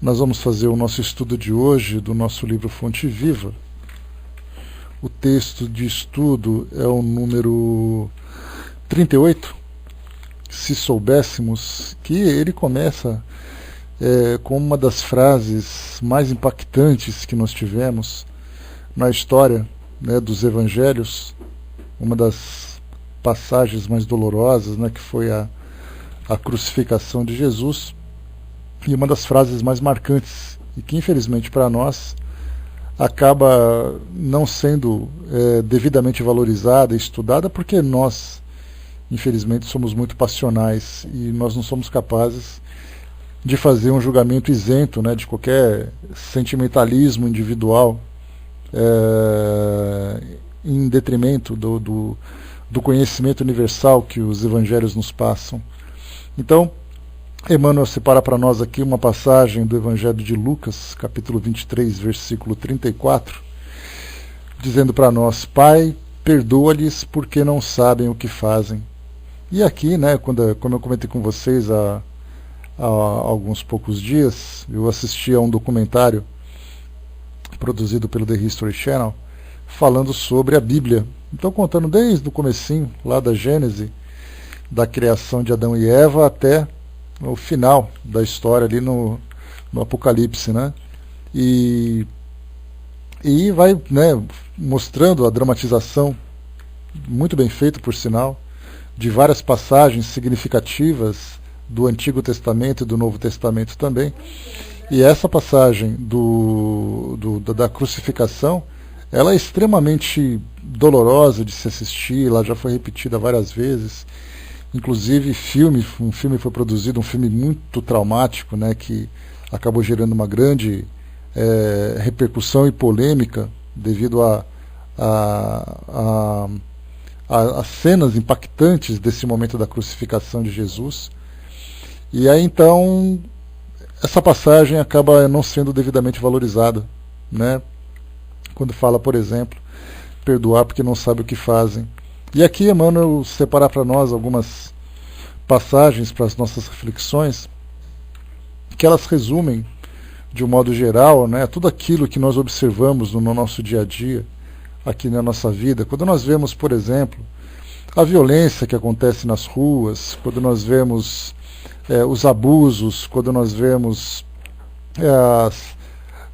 Nós vamos fazer o nosso estudo de hoje do nosso livro Fonte Viva. O texto de estudo é o número 38. Se soubéssemos, que ele começa com uma das frases mais impactantes que nós tivemos na história, né, dos evangelhos, uma das passagens mais dolorosas, né, que foi a crucificação de Jesus, e uma das frases mais marcantes, e que infelizmente para nós acaba não sendo devidamente valorizada e estudada, porque nós, infelizmente, somos muito passionais e nós não somos capazes de fazer um julgamento isento, né, de qualquer sentimentalismo individual, em detrimento do conhecimento universal que os evangelhos nos passam. Então, Emmanuel separa para nós aqui uma passagem do Evangelho de Lucas, capítulo 23, versículo 34, dizendo para nós: Pai, perdoa-lhes porque não sabem o que fazem. E aqui, né, como eu comentei com vocês há alguns poucos dias, eu assisti a um documentário produzido pelo The History Channel, falando sobre a Bíblia. Então, contando desde o comecinho, lá da Gênese, da criação de Adão e Eva, até o final da história ali no Apocalipse, né? E vai, né, mostrando a dramatização, muito bem feito por sinal, de várias passagens significativas do Antigo Testamento e do Novo Testamento também. E essa passagem da crucificação, ela é extremamente dolorosa de se assistir, ela já foi repetida várias vezes. Inclusive um filme foi produzido, um filme muito traumático, né, que acabou gerando uma grande repercussão e polêmica devido a cenas impactantes desse momento da crucificação de Jesus. E aí então essa passagem acaba não sendo devidamente valorizada, né, quando fala, por exemplo, perdoar porque não sabe o que fazem. E aqui Emmanuel separa para nós algumas passagens para as nossas reflexões, que elas resumem, de um modo geral, né, tudo aquilo que nós observamos no nosso dia a dia, aqui na nossa vida. Quando nós vemos, por exemplo, a violência que acontece nas ruas, quando nós vemos os abusos, quando nós vemos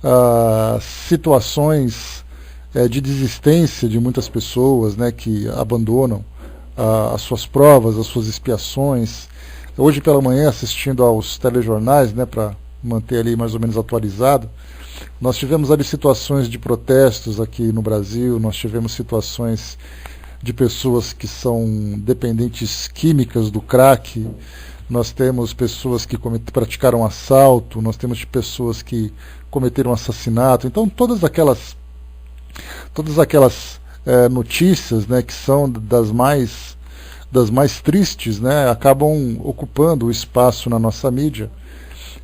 as situações de desistência de muitas pessoas, né, que abandonam as suas provas, as suas expiações. Hoje pela manhã, assistindo aos telejornais, né, para manter ali mais ou menos atualizado, nós tivemos ali situações de protestos aqui no Brasil, nós tivemos situações de pessoas que são dependentes químicas do crack, nós temos pessoas que praticaram assalto, nós temos pessoas que cometeram assassinato. Então todas aquelas notícias, né, que são das mais tristes, né, acabam ocupando o espaço na nossa mídia.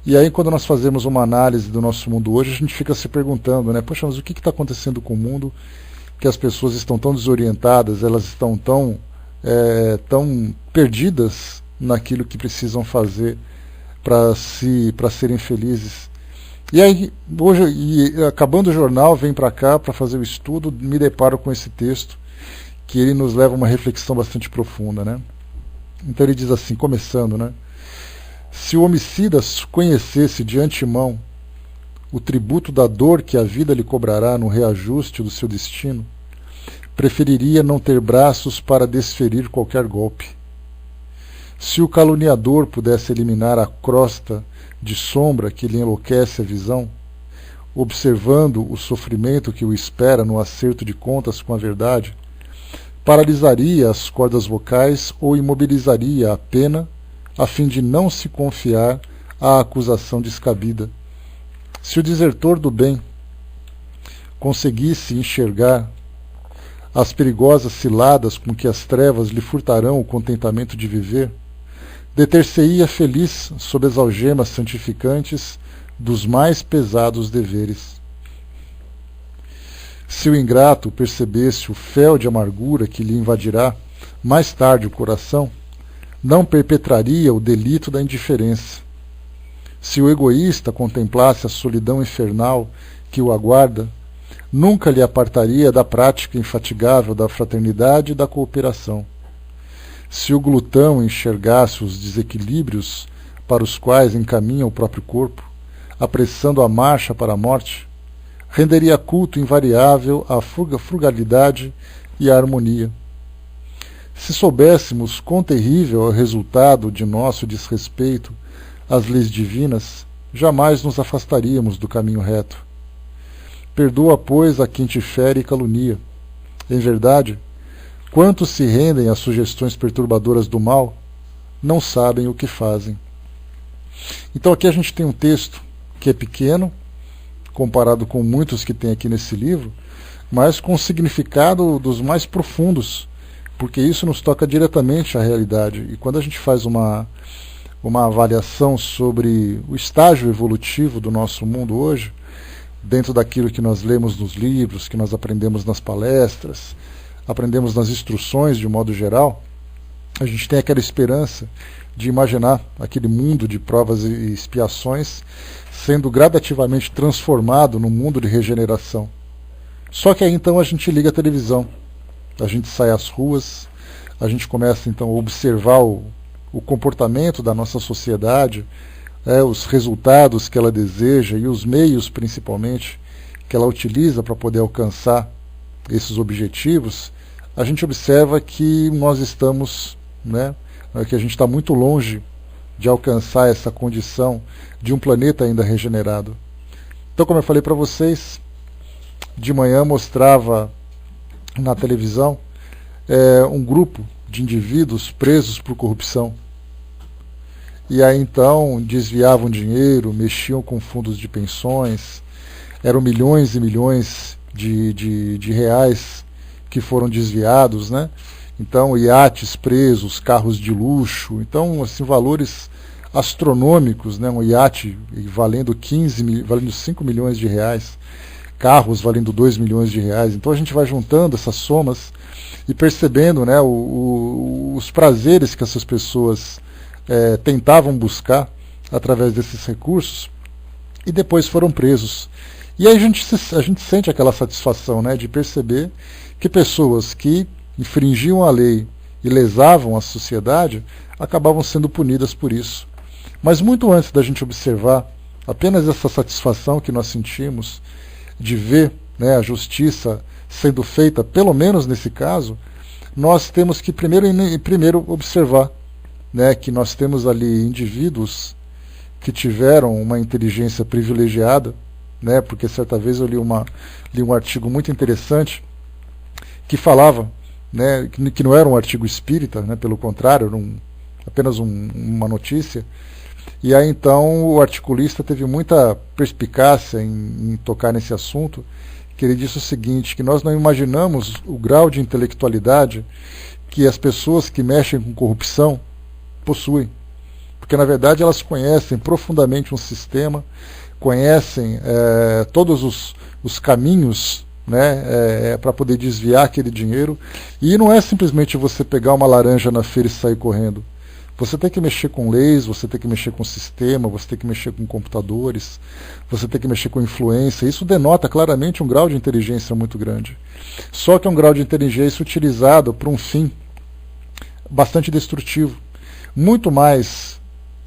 E aí, quando nós fazemos uma análise do nosso mundo hoje, a gente fica se perguntando, né, poxa, mas o que está acontecendo com o mundo, que as pessoas estão tão desorientadas, elas estão tão perdidas naquilo que precisam fazer para serem felizes. E aí, hoje, acabando o jornal, vem para cá para fazer o estudo, me deparo com esse texto, que ele nos leva a uma reflexão bastante profunda, né? Então ele diz assim, começando, né? Se o homicida conhecesse de antemão o tributo da dor que a vida lhe cobrará no reajuste do seu destino, preferiria não ter braços para desferir qualquer golpe. Se o caluniador pudesse eliminar a crosta de sombra que lhe enlouquece a visão, observando o sofrimento que o espera no acerto de contas com a verdade, paralisaria as cordas vocais ou imobilizaria a pena a fim de não se confiar à acusação descabida. Se o desertor do bem conseguisse enxergar as perigosas ciladas com que as trevas lhe furtarão o contentamento de viver, deter-se-ia feliz sob as algemas santificantes dos mais pesados deveres. Se o ingrato percebesse o fel de amargura que lhe invadirá mais tarde o coração, não perpetraria o delito da indiferença. Se o egoísta contemplasse a solidão infernal que o aguarda, nunca lhe apartaria da prática infatigável da fraternidade e da cooperação. Se o glutão enxergasse os desequilíbrios para os quais encaminha o próprio corpo, apressando a marcha para a morte, renderia culto invariável à frugalidade e à harmonia. Se soubéssemos quão terrível é o resultado de nosso desrespeito às leis divinas, jamais nos afastaríamos do caminho reto. Perdoa, pois, a quem te fere e calunia. Em verdade, quantos se rendem às sugestões perturbadoras do mal, não sabem o que fazem. Então aqui a gente tem um texto que é pequeno, comparado com muitos que tem aqui nesse livro, mas com um significado dos mais profundos, porque isso nos toca diretamente à realidade. E quando a gente faz uma avaliação sobre o estágio evolutivo do nosso mundo hoje, dentro daquilo que nós lemos nos livros, que nós aprendemos nas palestras, aprendemos nas instruções de um modo geral, a gente tem aquela esperança de imaginar aquele mundo de provas e expiações sendo gradativamente transformado num mundo de regeneração. Só que aí então a gente liga a televisão, a gente sai às ruas, a gente começa então a observar o comportamento da nossa sociedade, os resultados que ela deseja e os meios principalmente que ela utiliza para poder alcançar esses objetivos. A gente observa que nós estamos, que a gente está muito longe de alcançar essa condição de um planeta ainda regenerado. Então, como eu falei para vocês, de manhã mostrava na televisão um grupo de indivíduos presos por corrupção. E aí então desviavam dinheiro, mexiam com fundos de pensões, eram milhões e milhões de reais que foram desviados, né? Então, iates presos, carros de luxo, então, assim, valores astronômicos, né? Um iate valendo 5 milhões de reais, carros valendo 2 milhões de reais. Então a gente vai juntando essas somas e percebendo, né, os prazeres que essas pessoas tentavam buscar através desses recursos e depois foram presos. E aí a gente sente aquela satisfação, né, de perceber que pessoas que infringiam a lei e lesavam a sociedade acabavam sendo punidas por isso. Mas muito antes da gente observar apenas essa satisfação que nós sentimos de ver, né, a justiça sendo feita, pelo menos nesse caso, nós temos que primeiro observar, né, que nós temos ali indivíduos que tiveram uma inteligência privilegiada, né, porque certa vez eu li um artigo muito interessante que falava, né, que não era um artigo espírita, né, pelo contrário, era apenas uma notícia. E aí então o articulista teve muita perspicácia em tocar nesse assunto, que ele disse o seguinte, que nós não imaginamos o grau de intelectualidade que as pessoas que mexem com corrupção possuem. Porque na verdade elas conhecem profundamente um sistema, conhecem todos os caminhos, né, para poder desviar aquele dinheiro. E não é simplesmente você pegar uma laranja na feira e sair correndo. Você tem que mexer com leis, você tem que mexer com sistema, você tem que mexer com computadores, você tem que mexer com influência. Isso denota claramente um grau de inteligência muito grande. Só que é um grau de inteligência utilizado para um fim bastante destrutivo. Muito mais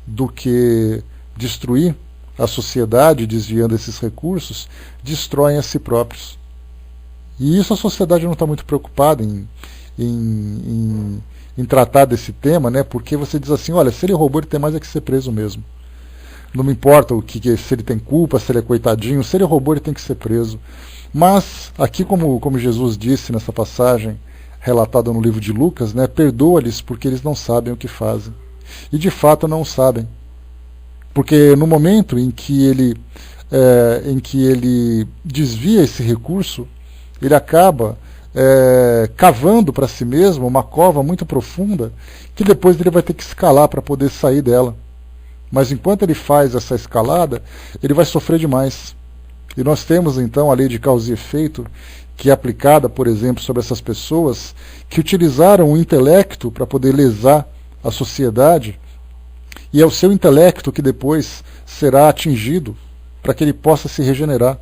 do que destruir a sociedade desviando esses recursos, destroem a si próprios. E isso a sociedade não está muito preocupada em tratar desse tema, né? Porque você diz assim, olha, se ele roubou, ele tem mais é que ser preso mesmo. Não me importa se ele tem culpa, se ele é coitadinho, se ele roubou, ele tem que ser preso. Mas, aqui como Jesus disse nessa passagem relatada no livro de Lucas, né, perdoa-lhes porque eles não sabem o que fazem. E de fato não sabem. Porque no momento em que ele desvia esse recurso, ele acaba cavando para si mesmo uma cova muito profunda, que depois ele vai ter que escalar para poder sair dela. Mas enquanto ele faz essa escalada, ele vai sofrer demais. E nós temos então a lei de causa e efeito, que é aplicada, por exemplo, sobre essas pessoas que utilizaram o intelecto para poder lesar a sociedade E é o seu intelecto que depois será atingido para que ele possa se regenerar.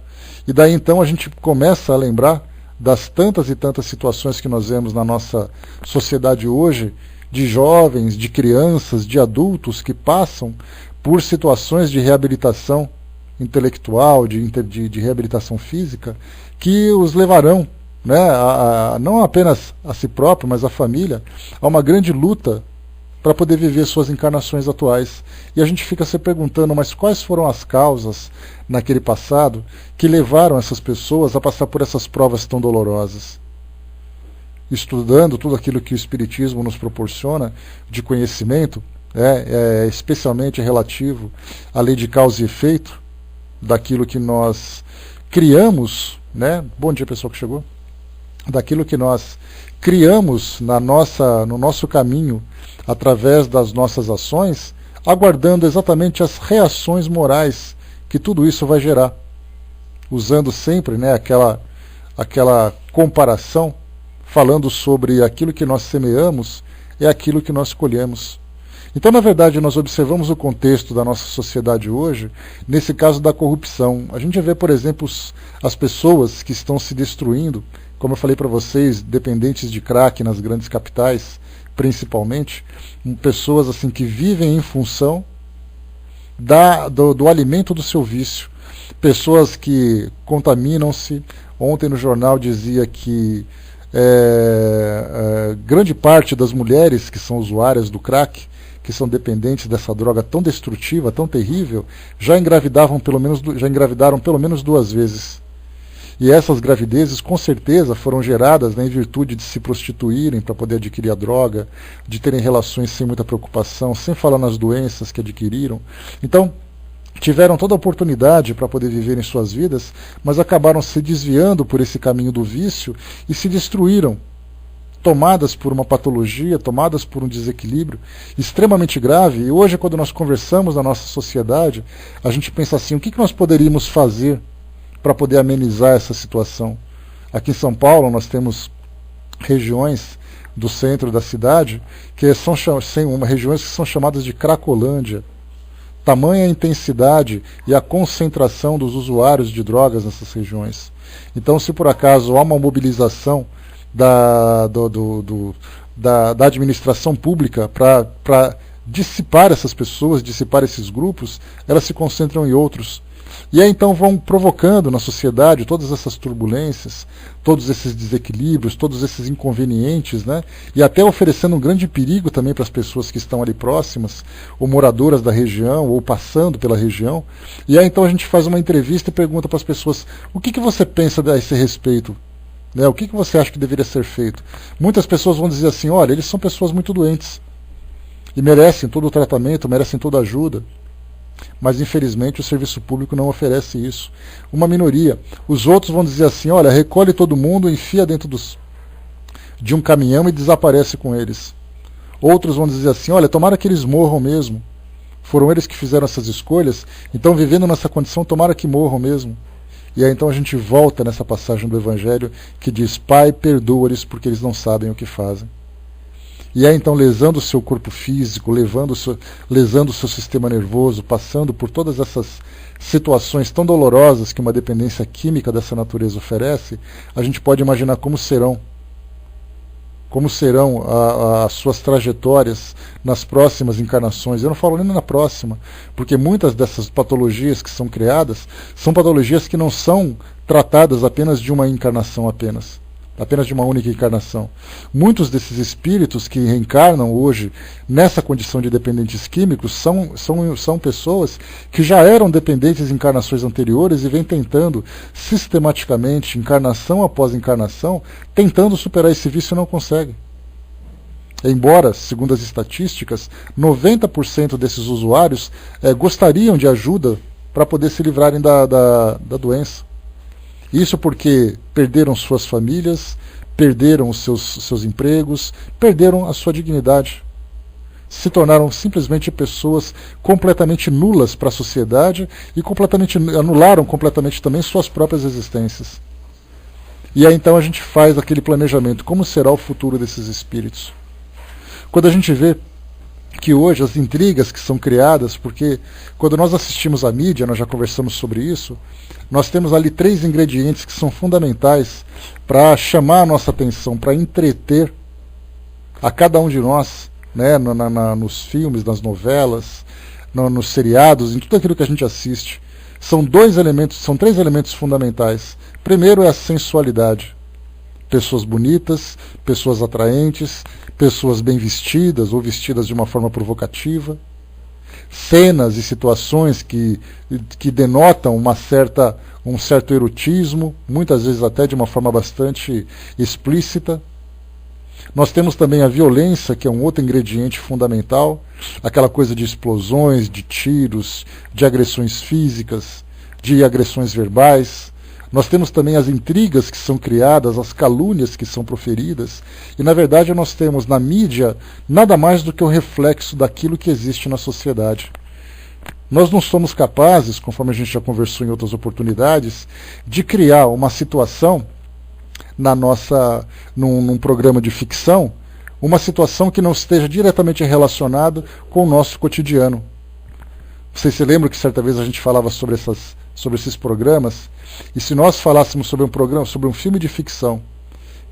E daí então a gente começa a lembrar das tantas e tantas situações que nós vemos na nossa sociedade hoje, de jovens, de crianças, de adultos que passam por situações de reabilitação intelectual, de reabilitação física, que os levarão, né, não apenas a si próprio, mas a família, a uma grande luta para poder viver suas encarnações atuais. E a gente fica se perguntando, mas quais foram as causas naquele passado que levaram essas pessoas a passar por essas provas tão dolorosas? Estudando tudo aquilo que o Espiritismo nos proporciona de conhecimento, especialmente relativo à lei de causa e efeito, daquilo que nós criamos, né? Bom dia, pessoal que chegou. Daquilo que nós criamos no nosso caminho, através das nossas ações, aguardando exatamente as reações morais que tudo isso vai gerar. Usando sempre, né, aquela comparação, falando sobre aquilo que nós semeamos é aquilo que nós colhemos. Então, na verdade, nós observamos o contexto da nossa sociedade hoje, nesse caso da corrupção. A gente vê, por exemplo, as pessoas que estão se destruindo, como eu falei para vocês, dependentes de crack nas grandes capitais, principalmente, pessoas assim que vivem em função do alimento do seu vício. Pessoas que contaminam-se. Ontem no jornal dizia que grande parte das mulheres que são usuárias do crack, que são dependentes dessa droga tão destrutiva, tão terrível, já engravidaram pelo menos 2 vezes. E essas gravidezes, com certeza, foram geradas, né, em virtude de se prostituírem para poder adquirir a droga, de terem relações sem muita preocupação, sem falar nas doenças que adquiriram. Então, tiveram toda a oportunidade para poder viver em suas vidas, mas acabaram se desviando por esse caminho do vício e se destruíram, tomadas por uma patologia, tomadas por um desequilíbrio extremamente grave. E hoje, quando nós conversamos na nossa sociedade, a gente pensa assim, o que nós poderíamos fazer para poder amenizar essa situação? Aqui em São Paulo nós temos regiões do centro da cidade que são regiões que são chamadas de Cracolândia. Tamanha a intensidade e a concentração dos usuários de drogas nessas regiões. Então, se por acaso há uma mobilização da administração pública para dissipar essas pessoas, dissipar esses grupos, elas se concentram em outros. E aí então vão provocando na sociedade todas essas turbulências, todos esses desequilíbrios, todos esses inconvenientes, né? E até oferecendo um grande perigo também para as pessoas que estão ali próximas, ou moradoras da região, ou passando pela região. E aí então a gente faz uma entrevista e pergunta para as pessoas, o que você pensa a esse respeito? Né? O que você acha que deveria ser feito? Muitas pessoas vão dizer assim, olha, eles são pessoas muito doentes, e merecem todo o tratamento, merecem toda a ajuda. Mas infelizmente o serviço público não oferece isso. Uma minoria. Os outros vão dizer assim, olha, recolhe todo mundo, enfia dentro de um caminhão e desaparece com eles. Outros vão dizer assim, olha, tomara que eles morram mesmo. Foram eles que fizeram essas escolhas, então vivendo nessa condição, tomara que morram mesmo. E aí então a gente volta nessa passagem do Evangelho que diz, Pai, perdoa-lhes porque eles não sabem o que fazem. E aí então lesando o seu corpo físico, lesando o seu sistema nervoso, passando por todas essas situações tão dolorosas que uma dependência química dessa natureza oferece, a gente pode imaginar como serão as suas trajetórias nas próximas encarnações. Eu não falo nem na próxima, porque muitas dessas patologias que são criadas são patologias que não são tratadas apenas de uma encarnação apenas de uma única encarnação. Muitos desses espíritos que reencarnam hoje nessa condição de dependentes químicos são pessoas que já eram dependentes em encarnações anteriores e vêm tentando sistematicamente, encarnação após encarnação, tentando superar esse vício e não conseguem. Embora, segundo as estatísticas, 90% desses usuários gostariam de ajuda para poder se livrarem da doença. Isso porque perderam suas famílias, perderam os seus empregos, perderam a sua dignidade. Se tornaram simplesmente pessoas completamente nulas para a sociedade e anularam completamente também suas próprias existências. E aí então a gente faz aquele planejamento, como será o futuro desses espíritos? Quando a gente vê que hoje as intrigas que são criadas, porque quando nós assistimos à mídia, nós já conversamos sobre isso, nós temos ali 3 ingredientes que são fundamentais para chamar a nossa atenção, para entreter a cada um de nós, né, nos filmes, nas novelas, nos seriados, em tudo aquilo que a gente assiste. São 3 elementos fundamentais. Primeiro é a sensualidade. Pessoas bonitas, pessoas atraentes, pessoas bem vestidas ou vestidas de uma forma provocativa, cenas e situações que denotam um certo erotismo, muitas vezes até de uma forma bastante explícita. Nós temos também a violência, que é um outro ingrediente fundamental, aquela coisa de explosões, de tiros, de agressões físicas, de agressões verbais. Nós temos também as intrigas que são criadas, as calúnias que são proferidas, e na verdade nós temos na mídia nada mais do que o reflexo daquilo que existe na sociedade. Nós não somos capazes, conforme a gente já conversou em outras oportunidades, de criar uma situação num programa de ficção, uma situação que não esteja diretamente relacionada com o nosso cotidiano. Vocês se lembram que certa vez a gente falava sobre esses programas? E se nós falássemos sobre um filme de ficção,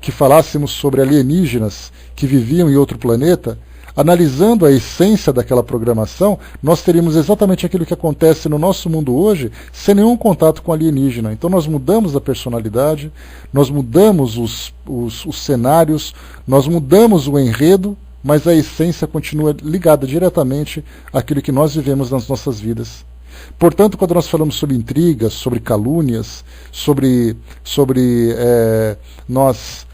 que falássemos sobre alienígenas que viviam em outro planeta, analisando a essência daquela programação, nós teríamos exatamente aquilo que acontece no nosso mundo hoje, sem nenhum contato com alienígena. Então nós mudamos a personalidade, nós mudamos os cenários, nós mudamos o enredo, mas a essência continua ligada diretamente àquilo que nós vivemos nas nossas vidas. Portanto, quando nós falamos sobre intrigas, sobre calúnias, sobre nós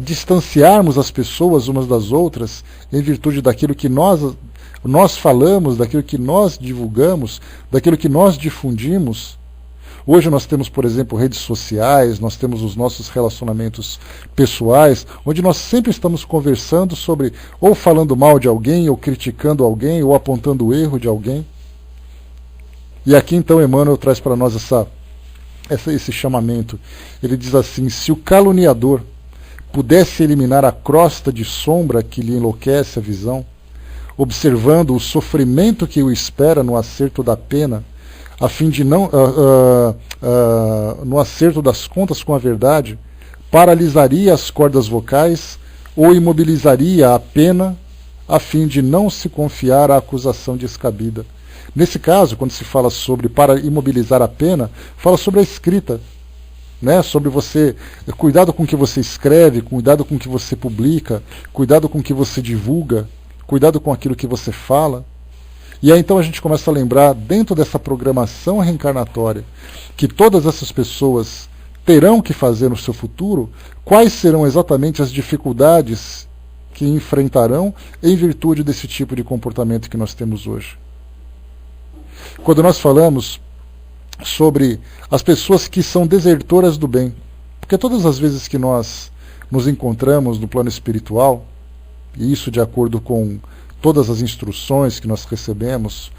distanciarmos as pessoas umas das outras em virtude daquilo que nós falamos, daquilo que nós divulgamos, daquilo que nós difundimos. Hoje nós temos, por exemplo, redes sociais, nós temos os nossos relacionamentos pessoais, onde nós sempre estamos conversando sobre, ou falando mal de alguém, ou criticando alguém, ou apontando o erro de alguém. E aqui então Emmanuel traz para nós esse chamamento. Ele diz assim: se o caluniador pudesse eliminar a crosta de sombra que lhe enlouquece a visão, observando o sofrimento que o espera no acerto da pena, a fim de não no acerto das contas com a verdade, paralisaria as cordas vocais ou imobilizaria a pena, a fim de não se confiar à acusação descabida. Nesse caso, quando se fala sobre para imobilizar a pena, fala sobre a escrita, né? Sobre você, cuidado com o que você escreve, cuidado com o que você publica, cuidado com o que você divulga, cuidado com aquilo que você fala. E aí então a gente começa a lembrar, dentro dessa programação reencarnatória, que todas essas pessoas terão que fazer no seu futuro, quais serão exatamente as dificuldades que enfrentarão em virtude desse tipo de comportamento que nós temos hoje. Quando nós falamos sobre as pessoas que são desertoras do bem, porque todas as vezes que nós nos encontramos no plano espiritual, e isso de acordo com todas as instruções que nós recebemos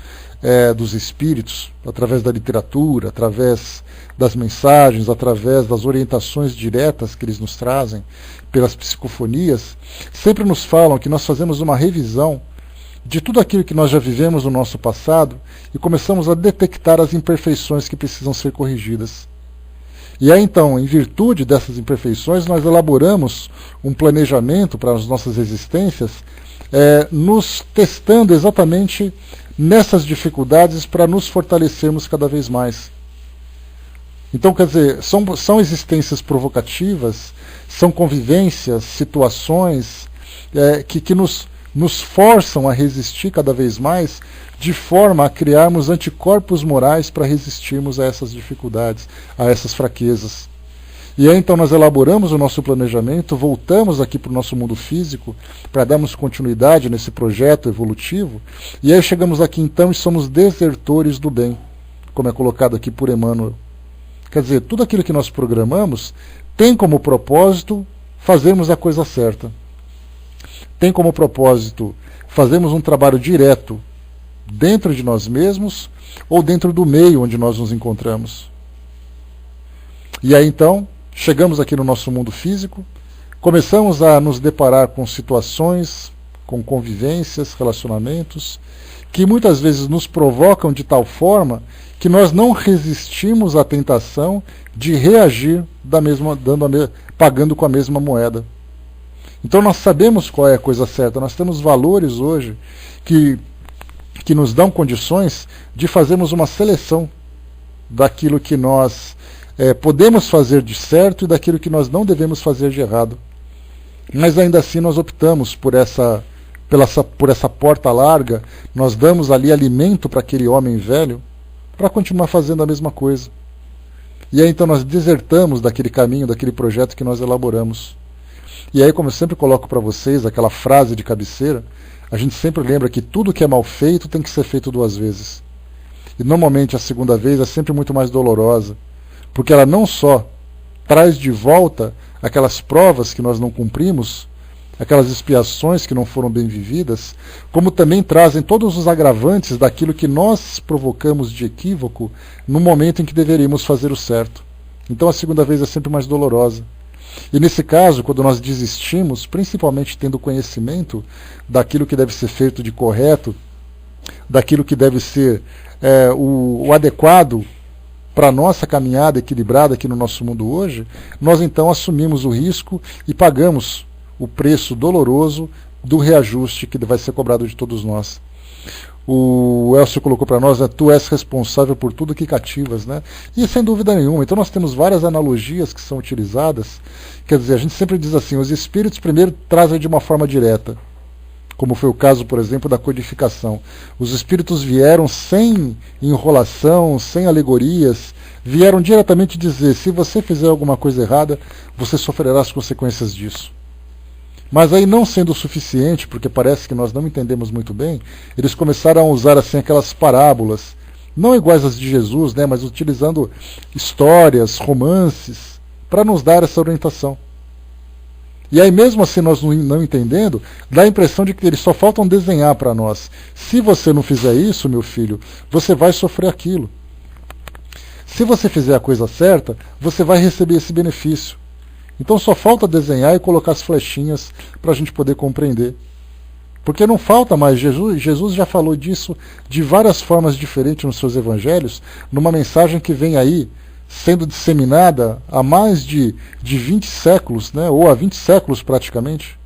dos espíritos, através da literatura, através das mensagens, através das orientações diretas que eles nos trazem, pelas psicofonias, sempre nos falam que nós fazemos uma revisão de tudo aquilo que nós já vivemos no nosso passado e começamos a detectar as imperfeições que precisam ser corrigidas. E aí então, em virtude dessas imperfeições, nós elaboramos um planejamento para as nossas existências, nos testando exatamente nessas dificuldades para nos fortalecermos cada vez mais. Então, quer dizer, são existências provocativas, são convivências, situações que nos forçam a resistir cada vez mais, de forma a criarmos anticorpos morais para resistirmos a essas dificuldades, a essas fraquezas. E aí então nós elaboramos o nosso planejamento, voltamos aqui para o nosso mundo físico, para darmos continuidade nesse projeto evolutivo, e aí chegamos aqui então e somos desertores do bem, como é colocado aqui por Emmanuel. Quer dizer, tudo aquilo que nós programamos tem como propósito fazermos a coisa certa. Tem como propósito fazermos um trabalho direto dentro de nós mesmos ou dentro do meio onde nós nos encontramos. E aí então, chegamos aqui no nosso mundo físico, começamos a nos deparar com situações, com convivências, relacionamentos, que muitas vezes nos provocam de tal forma que nós não resistimos à tentação de reagir pagando com a mesma moeda. Então nós sabemos qual é a coisa certa, nós temos valores hoje que nos dão condições de fazermos uma seleção daquilo que nós podemos fazer de certo e daquilo que nós não devemos fazer de errado. Mas ainda assim nós optamos por essa porta larga, nós damos ali alimento para aquele homem velho para continuar fazendo a mesma coisa. E aí então nós desertamos daquele caminho, daquele projeto que nós elaboramos. E aí, como eu sempre coloco para vocês, aquela frase de cabeceira, a gente sempre lembra que tudo que é mal feito tem que ser feito 2 vezes. E normalmente a segunda vez é sempre muito mais dolorosa, porque ela não só traz de volta aquelas provas que nós não cumprimos, aquelas expiações que não foram bem vividas, como também trazem todos os agravantes daquilo que nós provocamos de equívoco no momento em que deveríamos fazer o certo. Então a segunda vez é sempre mais dolorosa. E nesse caso, quando nós desistimos, principalmente tendo conhecimento daquilo que deve ser feito de correto, daquilo que deve ser o adequado para a nossa caminhada equilibrada aqui no nosso mundo hoje, nós então assumimos o risco e pagamos o preço doloroso do reajuste que vai ser cobrado de todos nós. O Elcio colocou para nós, tu és responsável por tudo que cativas, né? E sem dúvida nenhuma. Então nós temos várias analogias que são utilizadas. Quer dizer, a gente sempre diz assim, os espíritos primeiro trazem de uma forma direta, como foi o caso, por exemplo, da codificação. Os espíritos vieram sem enrolação, sem alegorias, vieram diretamente dizer, se você fizer alguma coisa errada, você sofrerá as consequências disso. Mas aí, não sendo o suficiente, porque parece que nós não entendemos muito bem, eles começaram a usar assim aquelas parábolas, não iguais às de Jesus, né, mas utilizando histórias, romances, para nos dar essa orientação. E aí, mesmo assim, nós não entendendo, dá a impressão de que eles só faltam desenhar para nós. Se você não fizer isso, meu filho, você vai sofrer aquilo. Se você fizer a coisa certa, você vai receber esse benefício. Então só falta desenhar e colocar as flechinhas para a gente poder compreender. Porque não falta mais, Jesus já falou disso de várias formas diferentes nos seus evangelhos, numa mensagem que vem aí sendo disseminada há mais de 20 séculos, né, ou há 20 séculos praticamente.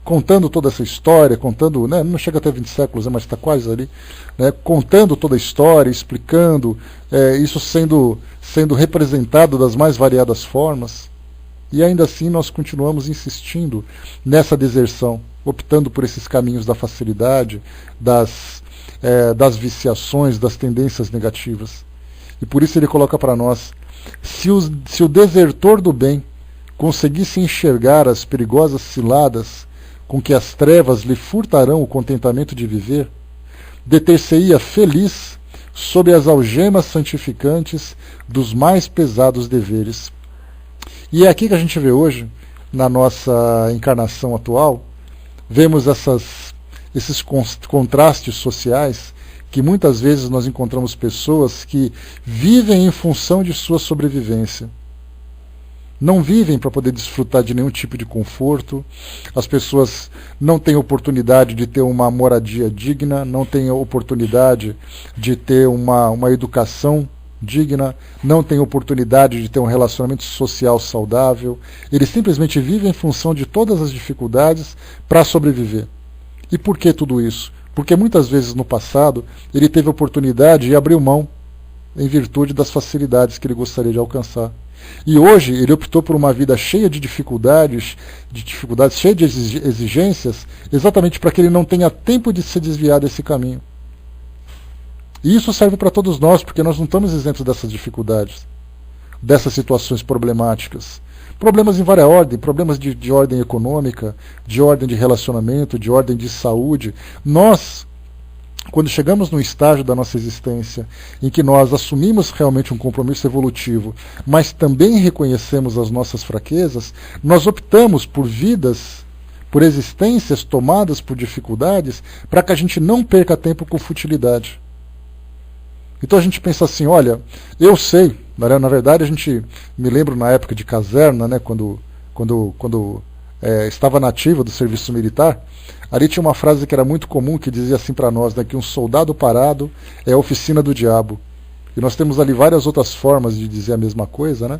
Contando toda essa história, contando, né, não chega até 20 séculos, mas está quase ali, né, contando toda a história, explicando, isso sendo representado das mais variadas formas, e ainda assim nós continuamos insistindo nessa deserção, optando por esses caminhos da facilidade, das viciações, das tendências negativas. E por isso ele coloca para nós, se o desertor do bem conseguisse enxergar as perigosas ciladas com que as trevas lhe furtarão o contentamento de viver, deter-se-ia feliz sob as algemas santificantes dos mais pesados deveres. E é aqui que a gente vê hoje, na nossa encarnação atual, vemos esses contrastes sociais, que muitas vezes nós encontramos pessoas que vivem em função de sua sobrevivência. Não vivem para poder desfrutar de nenhum tipo de conforto, as pessoas não têm oportunidade de ter uma moradia digna, não têm oportunidade de ter uma educação digna, não têm oportunidade de ter um relacionamento social saudável, eles simplesmente vivem em função de todas as dificuldades para sobreviver. E por que tudo isso? Porque muitas vezes no passado ele teve oportunidade e abriu mão em virtude das facilidades que ele gostaria de alcançar. E hoje ele optou por uma vida cheia de dificuldades, cheia de exigências, exatamente para que ele não tenha tempo de se desviar desse caminho. E isso serve para todos nós, porque nós não estamos isentos dessas dificuldades, dessas situações problemáticas. Problemas em várias ordens, problemas de ordem econômica, de ordem de relacionamento, de ordem de saúde. Nós, quando chegamos num estágio da nossa existência em que nós assumimos realmente um compromisso evolutivo, mas também reconhecemos as nossas fraquezas, nós optamos por vidas, por existências tomadas por dificuldades, para que a gente não perca tempo com futilidade. Então a gente pensa assim, olha, eu sei, na verdade a gente, me lembro na época de caserna, né, quando estava nativa do serviço militar, ali tinha uma frase que era muito comum, que dizia assim para nós, né, que um soldado parado é a oficina do diabo. E nós temos ali várias outras formas de dizer a mesma coisa, né?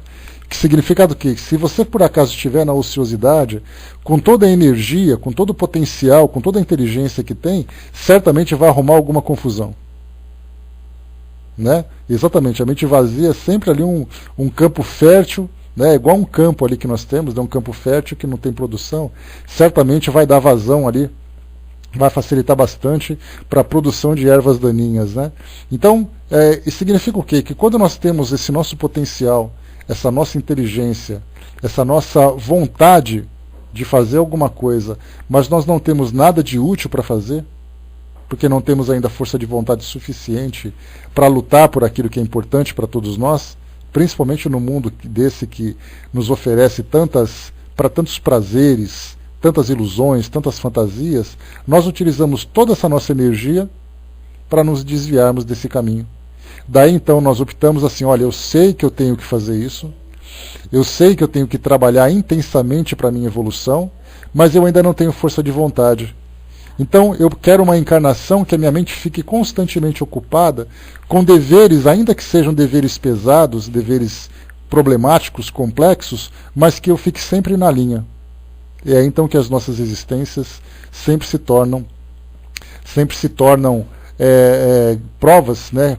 Que significa do quê? Se você por acaso estiver na ociosidade, com toda a energia, com todo o potencial, com toda a inteligência que tem, certamente vai arrumar alguma confusão. Né? Exatamente, a mente vazia é sempre ali um campo fértil, né? Igual um campo ali que nós temos, né? Um campo fértil que não tem produção, certamente vai dar vazão ali, vai facilitar bastante para a produção de ervas daninhas. Né? Então, isso significa o quê? Que quando nós temos esse nosso potencial, essa nossa inteligência, essa nossa vontade de fazer alguma coisa, mas nós não temos nada de útil para fazer, porque não temos ainda força de vontade suficiente para lutar por aquilo que é importante para todos nós, principalmente no mundo desse que nos oferece para tantos prazeres, tantas ilusões, tantas fantasias, nós utilizamos toda essa nossa energia para nos desviarmos desse caminho. Daí então nós optamos assim, olha, eu sei que eu tenho que fazer isso, eu sei que eu tenho que trabalhar intensamente para a minha evolução, mas eu ainda não tenho força de vontade. Então eu quero uma encarnação que a minha mente fique constantemente ocupada com deveres, ainda que sejam deveres pesados, deveres problemáticos, complexos, mas que eu fique sempre na linha. E é então que as nossas existências sempre se tornam provas, né?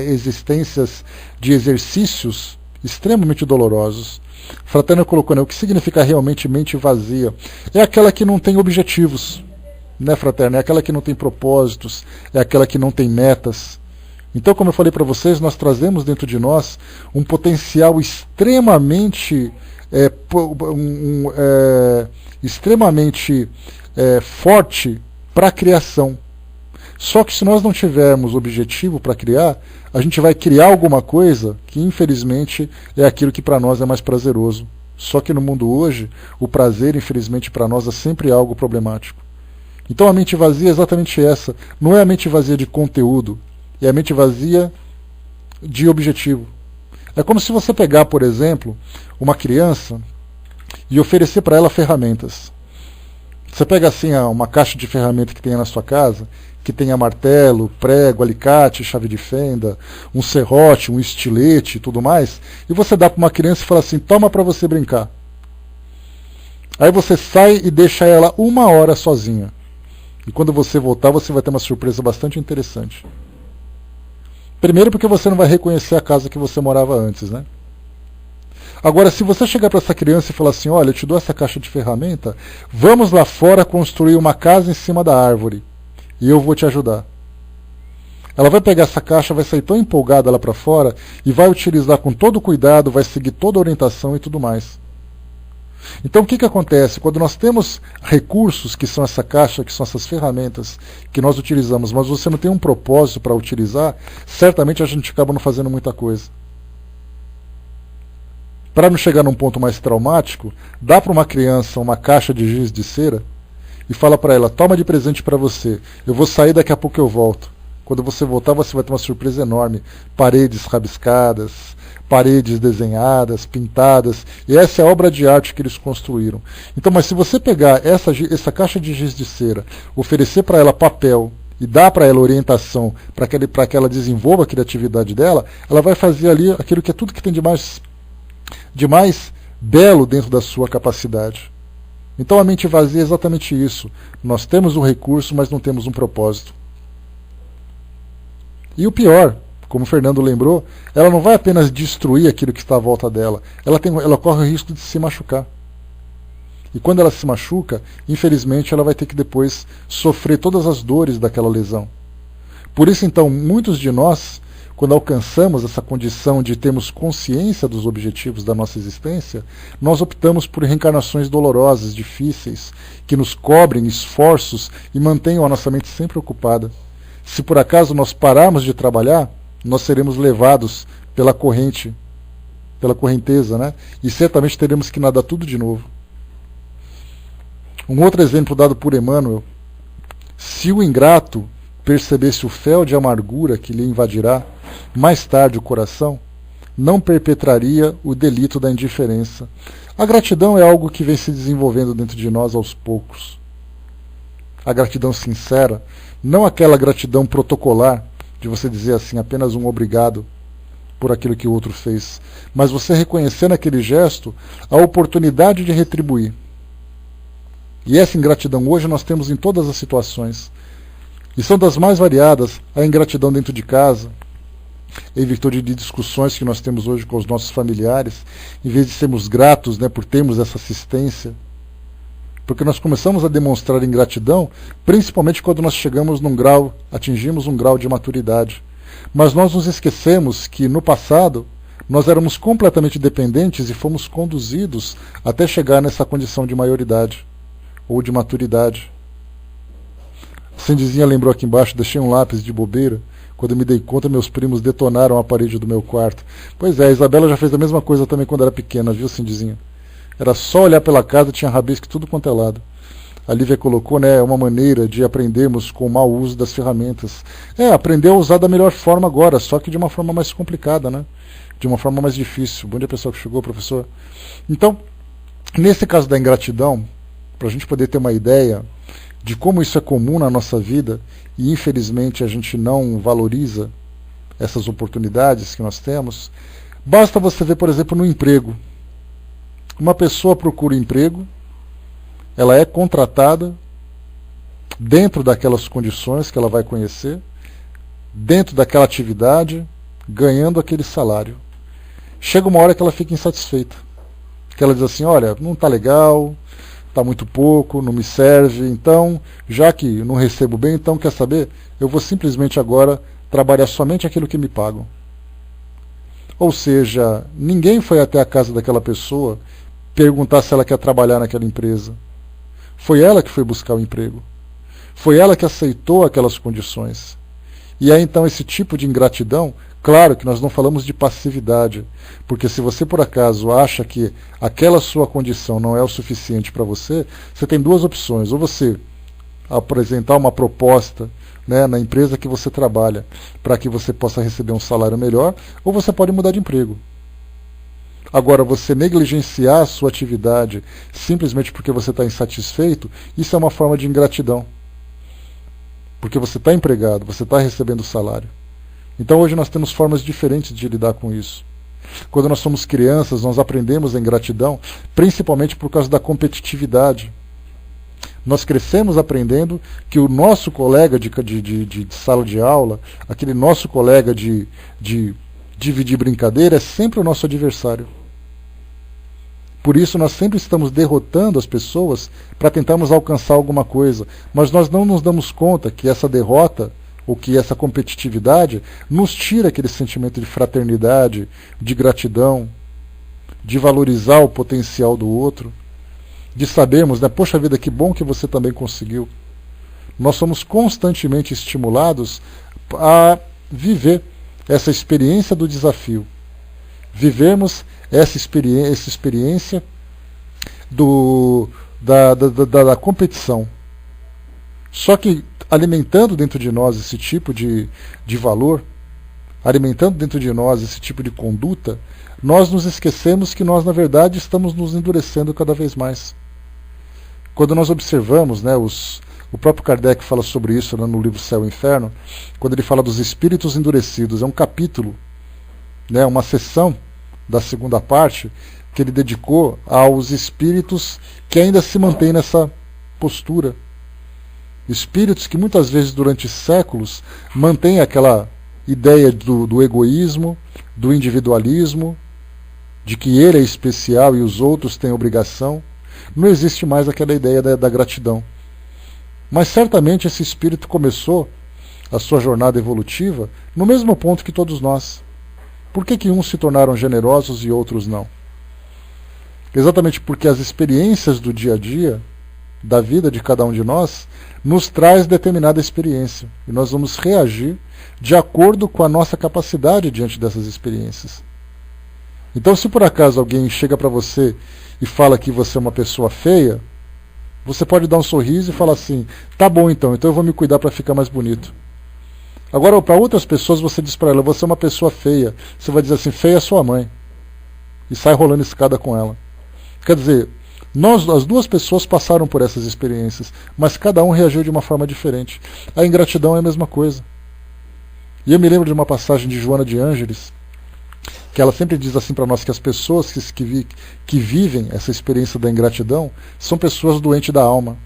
Existências de exercícios extremamente dolorosos. Fraterno colocou, né, o que significa realmente mente vazia? É aquela que não tem objetivos, né, fraterno? É aquela que não tem propósitos, é aquela que não tem metas. Então, como eu falei para vocês, nós trazemos dentro de nós um potencial extremamente forte para a criação. Só que se nós não tivermos objetivo para criar, a gente vai criar alguma coisa que infelizmente é aquilo que para nós é mais prazeroso. Só que no mundo hoje, o prazer infelizmente para nós é sempre algo problemático. Então a mente vazia é exatamente essa. Não é a mente vazia de conteúdo, é a mente vazia de objetivo. É como se você pegar, por exemplo, uma criança e oferecer para ela ferramentas. Você pega assim uma caixa de ferramentas que tenha na sua casa, que tenha martelo, prego, alicate, chave de fenda, um serrote, um estilete e tudo mais, e você dá para uma criança e fala assim, toma para você brincar. Aí você sai e deixa ela 1 hora sozinha. E quando você voltar, você vai ter uma surpresa bastante interessante. Primeiro porque você não vai reconhecer a casa que você morava antes, né? Agora, se você chegar para essa criança e falar assim, olha, eu te dou essa caixa de ferramenta, vamos lá fora construir uma casa em cima da árvore, e eu vou te ajudar. Ela vai pegar essa caixa, vai sair tão empolgada lá para fora, e vai utilizar com todo cuidado, vai seguir toda a orientação e tudo mais. Então o que acontece? Quando nós temos recursos, que são essa caixa, que são essas ferramentas que nós utilizamos, mas você não tem um propósito para utilizar, certamente a gente acaba não fazendo muita coisa. Para não chegar num ponto mais traumático, dá para uma criança uma caixa de giz de cera e fala para ela, toma de presente para você, eu vou sair, daqui a pouco eu volto. Quando você voltar, você vai ter uma surpresa enorme. Paredes rabiscadas, paredes desenhadas, pintadas, e essa é a obra de arte que eles construíram. Então, mas se você pegar essa caixa de giz de cera, oferecer para ela papel e dar para ela orientação para que ela desenvolva a criatividade dela, ela vai fazer ali aquilo que é tudo que tem de mais belo dentro da sua capacidade. Então a mente vazia é exatamente isso. Nós temos um recurso, mas não temos um propósito. E o pior, como o Fernando lembrou, ela não vai apenas destruir aquilo que está à volta dela, ela corre o risco de se machucar. E quando ela se machuca, infelizmente ela vai ter que depois sofrer todas as dores daquela lesão. Por isso então, muitos de nós, quando alcançamos essa condição de termos consciência dos objetivos da nossa existência, nós optamos por reencarnações dolorosas, difíceis, que nos cobrem esforços e mantenham a nossa mente sempre ocupada. Se por acaso nós pararmos de trabalhar, nós seremos levados pela corrente, pela correnteza, né? E certamente teremos que nadar tudo de novo. Um outro exemplo dado por Emmanuel: se o ingrato percebesse o fel de amargura que lhe invadirá mais tarde o coração, não perpetraria o delito da indiferença. A gratidão é algo que vem se desenvolvendo dentro de nós aos poucos. A gratidão sincera, não aquela gratidão protocolar, de você dizer assim, apenas um obrigado por aquilo que o outro fez, mas você reconhecer naquele gesto a oportunidade de retribuir. E essa ingratidão hoje nós temos em todas as situações. E são das mais variadas, a ingratidão dentro de casa, em virtude de discussões que nós temos hoje com os nossos familiares, em vez de sermos gratos, né, por termos essa assistência, porque nós começamos a demonstrar ingratidão, principalmente quando nós atingimos um grau de maturidade. Mas nós nos esquecemos que no passado nós éramos completamente dependentes e fomos conduzidos até chegar nessa condição de maioridade ou de maturidade. A Cindizinha lembrou aqui embaixo, deixei um lápis de bobeira. Quando eu me dei conta, meus primos detonaram a parede do meu quarto. Pois é, a Isabela já fez a mesma coisa também quando era pequena, viu, Cindizinha? Era só olhar pela casa, tinha rabisco tudo quanto é lado. A Lívia colocou, né, uma maneira de aprendermos com o mau uso das ferramentas. Aprender a usar da melhor forma agora, só que de uma forma mais complicada, né? De uma forma mais difícil. Bom dia, pessoal que chegou, professor. Então, nesse caso da ingratidão, para a gente poder ter uma ideia de como isso é comum na nossa vida, e infelizmente a gente não valoriza essas oportunidades que nós temos, basta você ver, por exemplo, no emprego. Uma pessoa procura emprego, ela é contratada dentro daquelas condições que ela vai conhecer, dentro daquela atividade, ganhando aquele salário. Chega uma hora que ela fica insatisfeita, que ela diz assim, olha, não está legal, está muito pouco, não me serve, então, já que não recebo bem, então, quer saber? Eu vou simplesmente agora trabalhar somente aquilo que me pagam. Ou seja, ninguém foi até a casa daquela pessoa perguntar se ela quer trabalhar naquela empresa. Foi ela que foi buscar o emprego. Foi ela que aceitou aquelas condições. E aí então esse tipo de ingratidão, claro que nós não falamos de passividade, porque se você por acaso acha que aquela sua condição não é o suficiente para você, você tem duas opções. Ou você apresentar uma proposta, né, na empresa que você trabalha para que você possa receber um salário melhor, ou você pode mudar de emprego. Agora, você negligenciar a sua atividade simplesmente porque você está insatisfeito, isso é uma forma de ingratidão. Porque você está empregado, você está recebendo salário. Então hoje nós temos formas diferentes de lidar com isso. Quando nós somos crianças, nós aprendemos a ingratidão, principalmente por causa da competitividade. Nós crescemos aprendendo que o nosso colega de sala de aula, aquele nosso colega de dividir brincadeira, é sempre o nosso adversário. Por isso nós sempre estamos derrotando as pessoas para tentarmos alcançar alguma coisa. Mas nós não nos damos conta que essa derrota, ou que essa competitividade, nos tira aquele sentimento de fraternidade, de gratidão, de valorizar o potencial do outro, de sabermos, né, poxa vida, que bom que você também conseguiu. Nós somos constantemente estimulados a viver essa experiência do desafio. Vivermos essa experiência da competição. Só que alimentando dentro de nós esse tipo de valor, alimentando dentro de nós esse tipo de conduta, nós nos esquecemos que nós, na verdade, estamos nos endurecendo cada vez mais. Quando nós observamos, né, o próprio Kardec fala sobre isso, né, no livro Céu e Inferno, quando ele fala dos espíritos endurecidos, é um capítulo, né, uma seção da segunda parte, que ele dedicou aos espíritos que ainda se mantêm nessa postura. Espíritos que muitas vezes durante séculos mantêm aquela ideia do egoísmo, do individualismo, de que ele é especial e os outros têm obrigação. Não existe mais aquela ideia da gratidão. Mas certamente esse espírito começou a sua jornada evolutiva no mesmo ponto que todos nós. Por que uns se tornaram generosos e outros não? Exatamente porque as experiências do dia a dia, da vida de cada um de nós, nos traz determinada experiência. E nós vamos reagir de acordo com a nossa capacidade diante dessas experiências. Então, se por acaso alguém chega para você e fala que você é uma pessoa feia, você pode dar um sorriso e falar assim, tá bom então eu vou me cuidar para ficar mais bonito. Agora, para outras pessoas, você diz para ela, você é uma pessoa feia. Você vai dizer assim, feia é sua mãe. E sai rolando escada com ela. Quer dizer, as duas pessoas passaram por essas experiências, mas cada um reagiu de uma forma diferente. A ingratidão é a mesma coisa. E eu me lembro de uma passagem de Joana de Ângeles, que ela sempre diz assim para nós que as pessoas que vivem essa experiência da ingratidão são pessoas doentes da alma.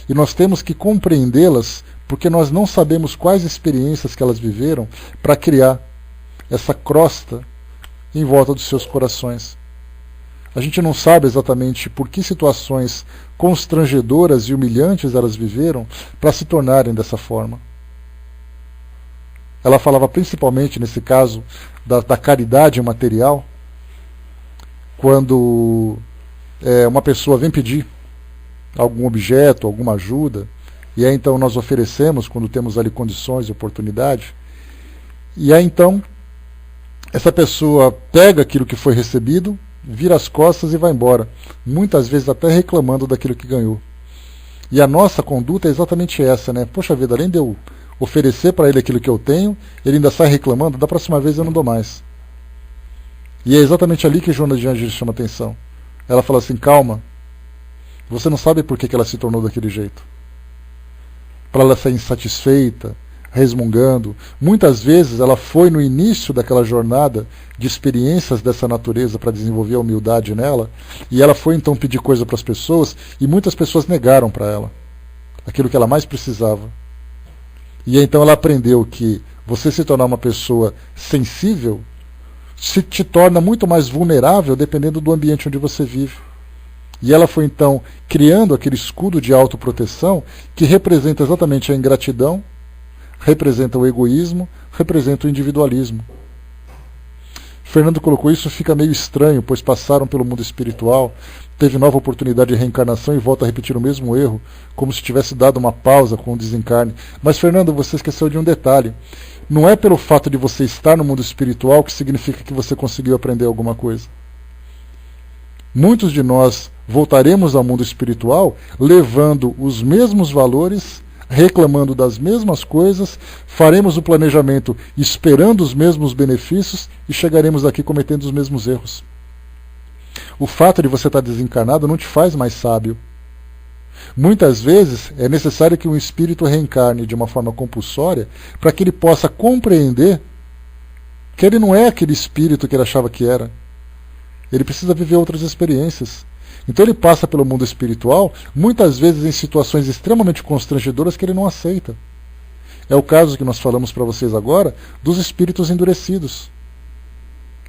E nós temos que compreendê-las porque nós não sabemos quais experiências que elas viveram para criar essa crosta em volta dos seus corações. A gente não sabe exatamente por que situações constrangedoras e humilhantes elas viveram para se tornarem dessa forma. Ela falava principalmente, nesse caso, da caridade material, quando uma pessoa vem pedir algum objeto, alguma ajuda, e aí então nós oferecemos, quando temos ali condições e oportunidade, e aí então essa pessoa pega aquilo que foi recebido, vira as costas e vai embora, muitas vezes até reclamando daquilo que ganhou. E a nossa conduta é exatamente essa, né? Poxa vida, além de eu oferecer para ele aquilo que eu tenho, ele ainda sai reclamando, da próxima vez eu não dou mais. E é exatamente ali que Joana de Ângeles chama atenção. Ela fala assim, calma, você não sabe por que ela se tornou daquele jeito. Para ela ser insatisfeita, resmungando. Muitas vezes ela foi no início daquela jornada de experiências dessa natureza para desenvolver a humildade nela, e ela foi então pedir coisa para as pessoas, e muitas pessoas negaram para ela aquilo que ela mais precisava. E então ela aprendeu que você se tornar uma pessoa sensível se te torna muito mais vulnerável dependendo do ambiente onde você vive. E ela foi então criando aquele escudo de autoproteção que representa exatamente a ingratidão, representa o egoísmo, representa o individualismo. Fernando colocou isso, fica meio estranho, pois passaram pelo mundo espiritual, teve nova oportunidade de reencarnação e volta a repetir o mesmo erro, como se tivesse dado uma pausa com o desencarne. Mas, Fernando, você esqueceu de um detalhe. Não é pelo fato de você estar no mundo espiritual que significa que você conseguiu aprender alguma coisa. Muitos de nós voltaremos ao mundo espiritual levando os mesmos valores, reclamando das mesmas coisas, faremos o planejamento esperando os mesmos benefícios e chegaremos aqui cometendo os mesmos erros. O fato de você estar desencarnado não te faz mais sábio. Muitas vezes é necessário que um espírito reencarne de uma forma compulsória para que ele possa compreender que ele não é aquele espírito que ele achava que era. Ele precisa viver outras experiências. Então ele passa pelo mundo espiritual, muitas vezes em situações extremamente constrangedoras que ele não aceita. É o caso que nós falamos para vocês agora dos espíritos endurecidos.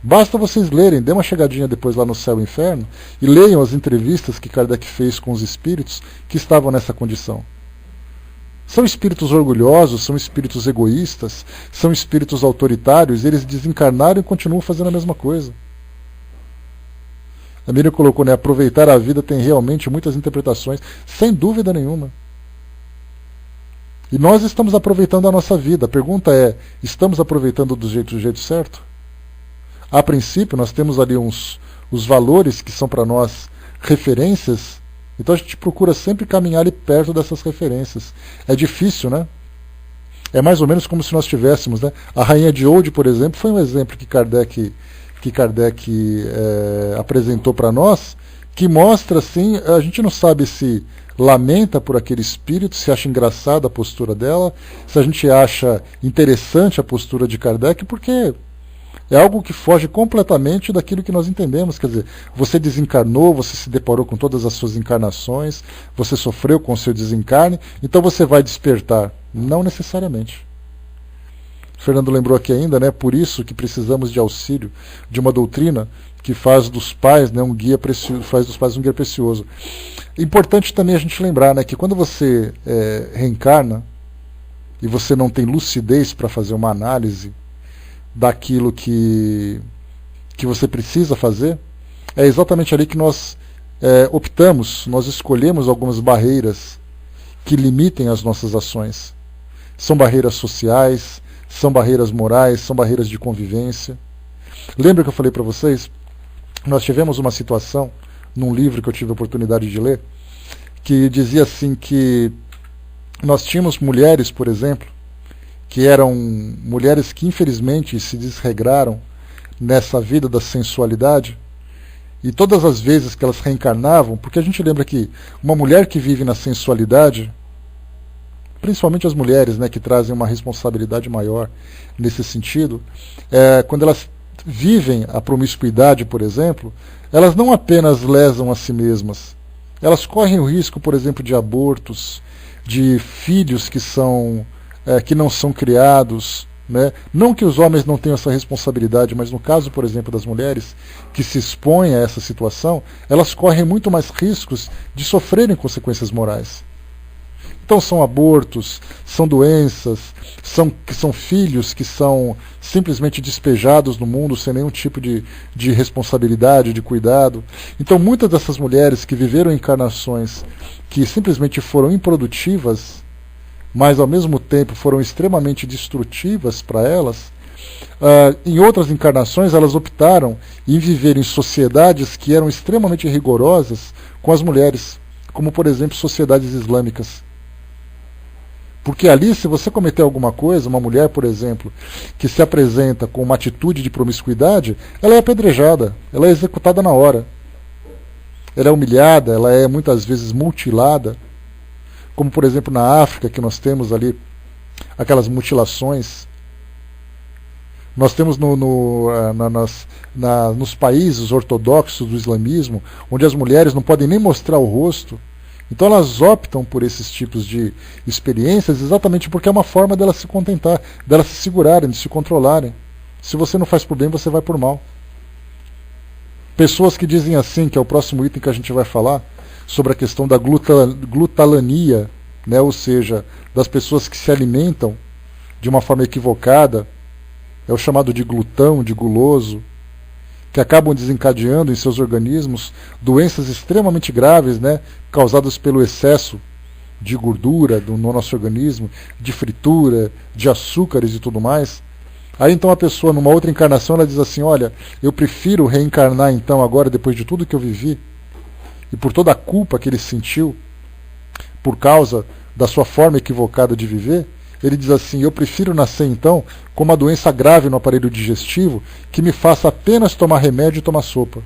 Basta vocês lerem, dê uma chegadinha depois lá no Céu e Inferno e leiam as entrevistas que Kardec fez com os espíritos que estavam nessa condição. São espíritos orgulhosos, são espíritos egoístas, são espíritos autoritários, eles desencarnaram e continuam fazendo a mesma coisa. A Miriam colocou, né, aproveitar a vida tem realmente muitas interpretações, sem dúvida nenhuma. E nós estamos aproveitando a nossa vida. A pergunta é, estamos aproveitando do jeito certo? A princípio, nós temos ali os valores que são para nós referências, então a gente procura sempre caminhar ali perto dessas referências. É difícil, né? É mais ou menos como se nós tivéssemos, né? A Rainha de Oude, por exemplo, foi um exemplo que Kardec apresentou para nós, que mostra assim, a gente não sabe se lamenta por aquele espírito, se acha engraçada a postura dela, se a gente acha interessante a postura de Kardec, porque é algo que foge completamente daquilo que nós entendemos. Quer dizer, você desencarnou, você se deparou com todas as suas encarnações, você sofreu com o seu desencarne, então você vai despertar. Não necessariamente. Fernando lembrou aqui ainda, né, por isso que precisamos de auxílio de uma doutrina que faz dos pais, né, um guia precioso, faz dos pais um guia precioso. Importante também a gente lembrar, né, que quando você reencarna e você não tem lucidez para fazer uma análise daquilo que você precisa fazer, é exatamente ali que nós optamos, nós escolhemos algumas barreiras que limitem as nossas ações. São barreiras sociais, são barreiras morais, são barreiras de convivência. Lembra que eu falei para vocês? Nós tivemos uma situação, num livro que eu tive a oportunidade de ler, que dizia assim que nós tínhamos mulheres, por exemplo, que eram mulheres que infelizmente se desregraram nessa vida da sensualidade, e todas as vezes que elas reencarnavam, porque a gente lembra que uma mulher que vive na sensualidade, principalmente as mulheres, né, que trazem uma responsabilidade maior nesse sentido, quando elas vivem a promiscuidade, por exemplo, elas não apenas lesam a si mesmas, elas correm o risco, por exemplo, de abortos, de filhos que não são criados, né? Não que os homens não tenham essa responsabilidade, mas no caso, por exemplo, das mulheres que se expõem a essa situação, elas correm muito mais riscos de sofrerem consequências morais. Então são abortos, são doenças, são filhos que são simplesmente despejados no mundo sem nenhum tipo de responsabilidade, de cuidado. Então muitas dessas mulheres que viveram encarnações que simplesmente foram improdutivas, mas ao mesmo tempo foram extremamente destrutivas para elas, em outras encarnações elas optaram em viver em sociedades que eram extremamente rigorosas com as mulheres, como por exemplo sociedades islâmicas. Porque ali, se você cometer alguma coisa, uma mulher, por exemplo, que se apresenta com uma atitude de promiscuidade, ela é apedrejada, ela é executada na hora. Ela é humilhada, ela é muitas vezes mutilada. Como, por exemplo, na África, que nós temos ali aquelas mutilações. Nós temos nos países ortodoxos do islamismo, onde as mulheres não podem nem mostrar o rosto. Então elas optam por esses tipos de experiências exatamente porque é uma forma delas se contentar, delas se segurarem, de se controlarem. Se você não faz por bem, você vai por mal. Pessoas que dizem assim, que é o próximo item que a gente vai falar, sobre a questão da glutalania, né, ou seja, das pessoas que se alimentam de uma forma equivocada, é o chamado de glutão, de guloso, que acabam desencadeando em seus organismos doenças extremamente graves, né, causadas pelo excesso de gordura no nosso organismo, de fritura, de açúcares e tudo mais. Aí então a pessoa, numa outra encarnação, ela diz assim, olha, eu prefiro reencarnar então agora, depois de tudo que eu vivi, e por toda a culpa que ele sentiu, por causa da sua forma equivocada de viver, ele diz assim, eu prefiro nascer então com uma doença grave no aparelho digestivo que me faça apenas tomar remédio e tomar sopa.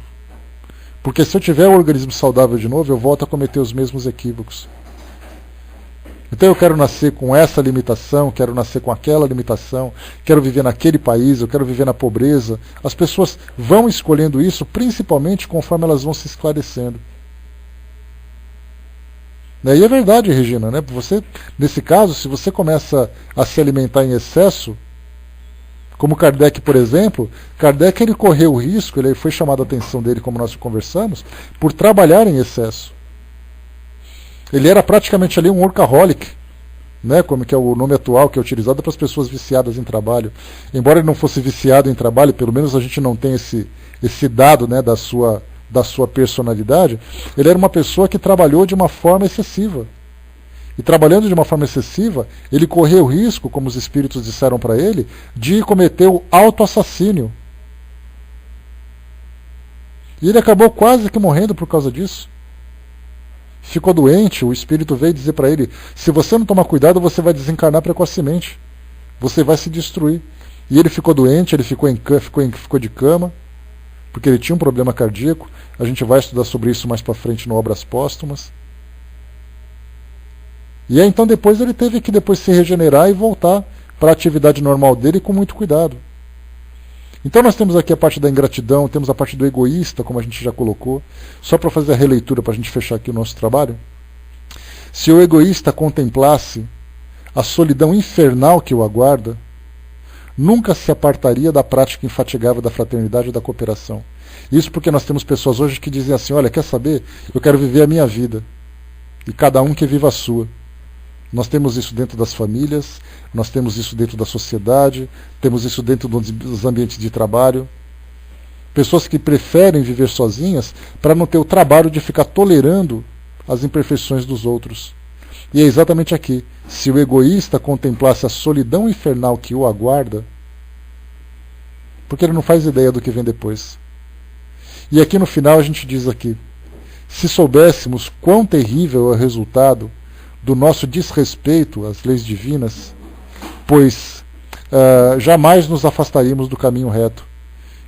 Porque se eu tiver o organismo saudável de novo, eu volto a cometer os mesmos equívocos. Então eu quero nascer com essa limitação, quero nascer com aquela limitação, quero viver naquele país, eu quero viver na pobreza. As pessoas vão escolhendo isso principalmente conforme elas vão se esclarecendo. E é verdade, Regina, né? Você, nesse caso, se você começa a se alimentar em excesso, como Kardec, por exemplo, Kardec ele correu o risco, ele foi chamado a atenção dele, como nós conversamos, por trabalhar em excesso. Ele era praticamente ali um workaholic, né? Como que é o nome atual que é utilizado para as pessoas viciadas em trabalho. Embora ele não fosse viciado em trabalho, pelo menos a gente não tem esse dado, né, da sua personalidade, ele era uma pessoa que trabalhou de uma forma excessiva. E trabalhando de uma forma excessiva, ele correu o risco, como os espíritos disseram para ele, de cometer o autoassassínio. E ele acabou quase que morrendo por causa disso. Ficou doente, o espírito veio dizer para ele, se você não tomar cuidado, você vai desencarnar precocemente. Você vai se destruir. E ele ficou doente, ele ficou de cama, porque ele tinha um problema cardíaco. A gente vai estudar sobre isso mais para frente no Obras Póstumas. E aí então depois ele teve que depois se regenerar e voltar para a atividade normal dele com muito cuidado. Então nós temos aqui a parte da ingratidão, temos a parte do egoísta, como a gente já colocou. Só para fazer a releitura, para a gente fechar aqui o nosso trabalho. Se o egoísta contemplasse a solidão infernal que o aguarda, nunca se apartaria da prática infatigável da fraternidade e da cooperação. Isso porque nós temos pessoas hoje que dizem assim, olha, quer saber? Eu quero viver a minha vida. E cada um que viva a sua. Nós temos isso dentro das famílias, nós temos isso dentro da sociedade, temos isso dentro dos ambientes de trabalho. Pessoas que preferem viver sozinhas para não ter o trabalho de ficar tolerando as imperfeições dos outros. E é exatamente aqui. Se o egoísta contemplasse a solidão infernal que o aguarda, porque ele não faz ideia do que vem depois. E aqui no final a gente diz aqui, se soubéssemos quão terrível é o resultado do nosso desrespeito às leis divinas, pois jamais nos afastaríamos do caminho reto.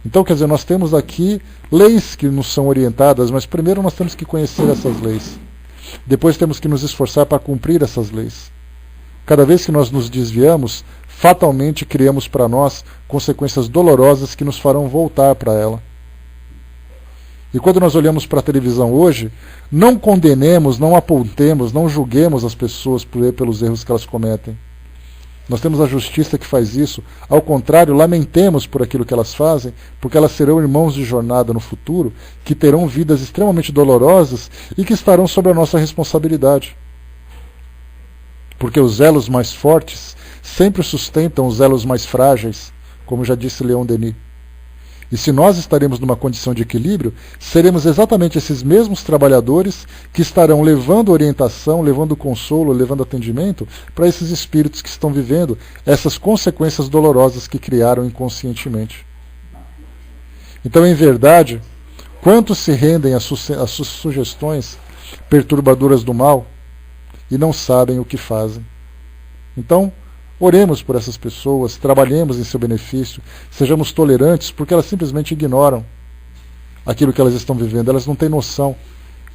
Então, quer dizer, nós temos aqui leis que nos são orientadas, mas primeiro nós temos que conhecer essas leis. Depois temos que nos esforçar para cumprir essas leis. Cada vez que nós nos desviamos, fatalmente criamos para nós consequências dolorosas que nos farão voltar para ela. E quando nós olhamos para a televisão hoje, não condenemos, não apontemos, não julguemos as pessoas pelos erros que elas cometem. Nós temos a justiça que faz isso. Ao contrário, lamentemos por aquilo que elas fazem, porque elas serão irmãos de jornada no futuro, que terão vidas extremamente dolorosas e que estarão sob a nossa responsabilidade. Porque os elos mais fortes sempre sustentam os elos mais frágeis, como já disse Leon Denis. E se nós estaremos numa condição de equilíbrio, seremos exatamente esses mesmos trabalhadores que estarão levando orientação, levando consolo, levando atendimento para esses espíritos que estão vivendo essas consequências dolorosas que criaram inconscientemente. Então, em verdade, quantos se rendem às suas sugestões perturbadoras do mal e não sabem o que fazem? Então, oremos por essas pessoas, trabalhemos em seu benefício, sejamos tolerantes, porque elas simplesmente ignoram aquilo que elas estão vivendo. Elas não têm noção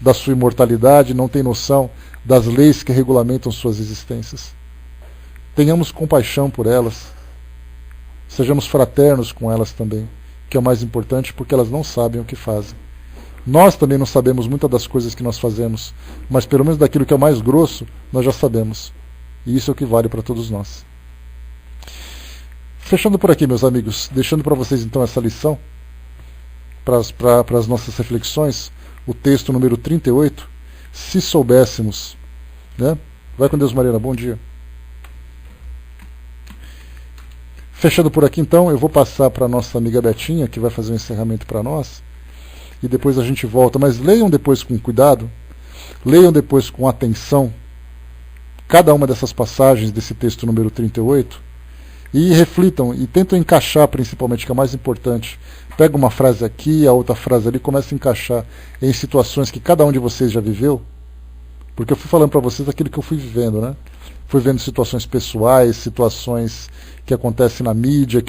da sua imortalidade, não têm noção das leis que regulamentam suas existências. Tenhamos compaixão por elas, sejamos fraternos com elas também, que é o mais importante, porque elas não sabem o que fazem. Nós também não sabemos muitas das coisas que nós fazemos, mas pelo menos daquilo que é o mais grosso, nós já sabemos. E isso é o que vale para todos nós. Fechando por aqui, meus amigos, deixando para vocês então essa lição, para as nossas reflexões, o texto número 38, se soubéssemos, né? Vai com Deus, Mariana, bom dia. Fechando por aqui então, eu vou passar para a nossa amiga Betinha, que vai fazer um encerramento para nós, e depois a gente volta, mas leiam depois com cuidado, leiam depois com atenção, cada uma dessas passagens desse texto número 38, e reflitam e tentam encaixar, principalmente, que é o mais importante. Pega uma frase aqui, a outra frase ali, começa a encaixar em situações que cada um de vocês já viveu, porque eu fui falando para vocês aquilo que eu fui vivendo, né? Fui vendo situações pessoais, situações que acontecem na mídia,